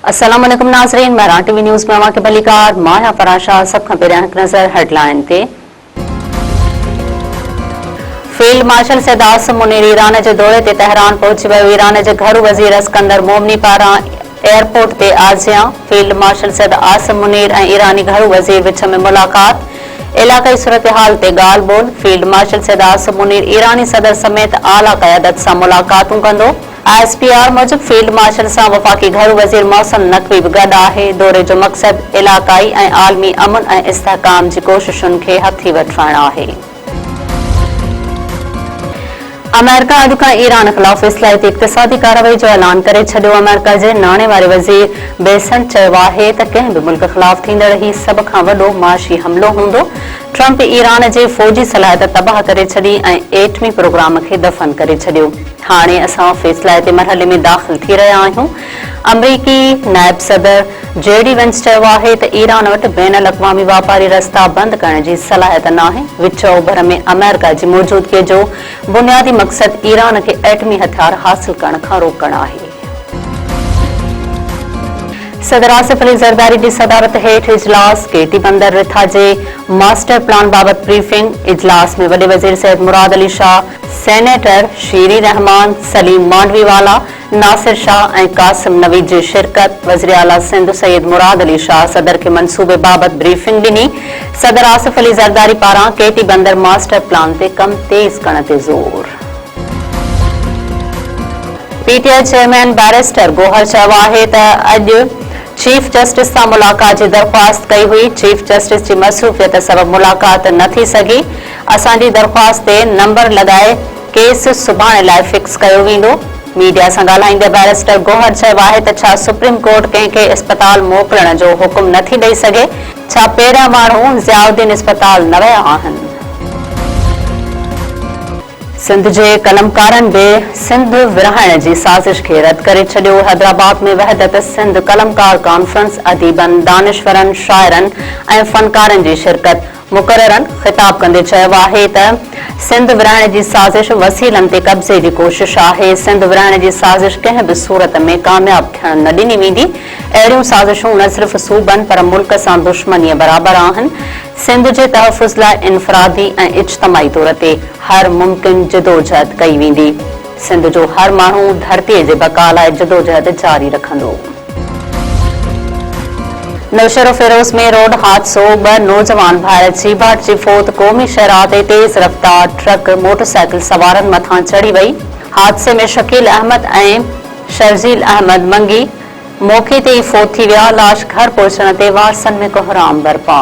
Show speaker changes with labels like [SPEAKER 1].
[SPEAKER 1] अस्सलाम वालेकुम नाज़रीन, महरान टीवी न्यूज़ में अवां के भलीकार माया फराशा सब खां पहिरियां हिकु नज़र हेडलाइन ते। Field marshal Syed Asim Munir Iran जे दौरे ते तेहरान पहुची वियो। ईरान जे घरू वज़ीर अस्कंदर मोमनी पारां एयरपोर्ट ते आज़ियां। फील्ड मार्शल सैयद आसिम मुनीर ऐं ईरानी घरू वज़ीर विच में मुलाक़ात। इलाक़ाई सूरत-हाल ते ॻाल्हि ॿोल। फील्ड मार्शल सैयद आसिम मुनीर ईरानी सदर समेत आला क़यादत सां मुलाक़ातूं कंदो। ISPR मूजिब फील्ड मार्शल सां वफ़ाक़ी घरू वज़ीर मोहसिन नक़वी बि गॾु आहे। दौरे जो मक़सद इलाक़ाई ऐं आलमी अमन ऐं इस्तेहकाम जी कोशिशुनि खे हथी वठणु आहे। अमेरिका अॼु खां ईरान ख़िलाफ़ इस्लाहिती इक़्तिसादी कार्रवाई जो ऐलान करे छॾियो। अमेरिका जे नाणे वारे वज़ीर बेसेंट चयो आहे त कंहिं बि मुल्क ख़िलाफ़ थींदड़ ही सभ खां वॾो माशी हमिलो हूंदो। ट्रंप ईरान जे फ़ौजी सलाहियत तबाह करे छॾी ऐं एटमी प्रोग्राम खे दफ़न करे छॾियो। हाणे असां फ़ैसिलाती मरहले में दाख़िल थी रहिया आहियूं। अमरीकी नायब सदर JD वेंस चयो आहे त ईरान वटि बैन अल-अक़वामी वापारी रस्ता बंदि करण जी सलाहियत नाहे। विच ओभर में अमेरिका जी मौजूदगीअ जो बुनियादी मक़सद ईरान खे एटमी हथियार हासिल करण खां रोकणु आहे। सदर आसिफ अली ज़रदारी जी सदारत हेठि इजलास। केटी बंदर रिथा जे मास्टर प्लान बाबति ब्रीफिंग। इजलास में वॾे वज़ीर सैयद मुराद अली शाह, सेनेटर शीरी रहमान, सलीम मांडवीवाला, नासिर शाह ऐं कासिम नवीद जी शिरकत। वज़ीर आला सिंध सैयद मुराद अली शाह सदर के मंसूबे बाबति ब्रीफिंग ॾिनी। सदर आसिफ अली ज़रदारी पारां केटी बंदर मास्टर प्लान ते कम तेज़ करण ते ज़ोर। PTI चेयरमैन बैरिस्टर गोहर चयो आहे त अॼु चीफ जस्टिस सां मुलाक़ात जी दरख़्वास्त कई हुई। चीफ जस्टिस जी मसरूफ़ियत सबबि मुलाक़ात न थी सघी। असांजी दरख़्वास्त ते नंबर लॻाए केस सुभाणे लाइ फिक्स कयो वेंदो। मीडिया सां ॻाल्हाईंदे बैरिस्टर गोहर चयो आहे त छा सुप्रीम कोर्ट कंहिंखे इस्पताल मोकिलण जो हुकुम नथी ॾेई सघे? छा पहिरियां माण्हू ज़ियाउद्दीन इस्पताल न विया आहिनि? सिंध जे कलमकारनि बि सिंध विरहाइण जी साज़िश खे रद्द करे छॾियो। हैदराबाद में वहदत सिंध कलमकार कॉन्फ्रेंस अदीबनि, दानिशवरनि, शाइरनि ऐं फ़नकारनि जी शिरकत मुक़ररनि ख़िताब कंदे चयो आहे त सिंध विरहाइण जी साज़िश वसीलनि ते कब्ज़े जी कोशिश आहे। सिंध विरहाइण जी साज़िश कंहिं बि सूरत में कामयाब थियण न ॾिनी वेंदी। अहिड़ियूं साज़िशूं न सिर्फ़ सूबनि पर मुल्क सां दुश्मनीअ बराबरि आहिनि। सिंध जे तहफ़ुज़ लाइ इनफ़रादी ऐं इज्तमाही तौर ते हर मुमकिन जिदोजहद कई वेंदी। सिंध जो हर माण्हू धरतीअ जे बका लाइ जिदोजहद जारी रखंदो। नौशहर फिरोज़ में रोड हादसो। 2 नौजवान भाइर चीबाट जी फोत। क़ौमी शहराह ते तेज़ रफ़्तार ट्रक मोटरसाइकिल सवारनि मथां चढ़ी वई। हादसे में शकील अहमद ऐं शर्जील अहमद मंगी मौक़े ते ई फोत थी विया। लाश घर पहुचण ते वारसनि में कोहराम बरपा।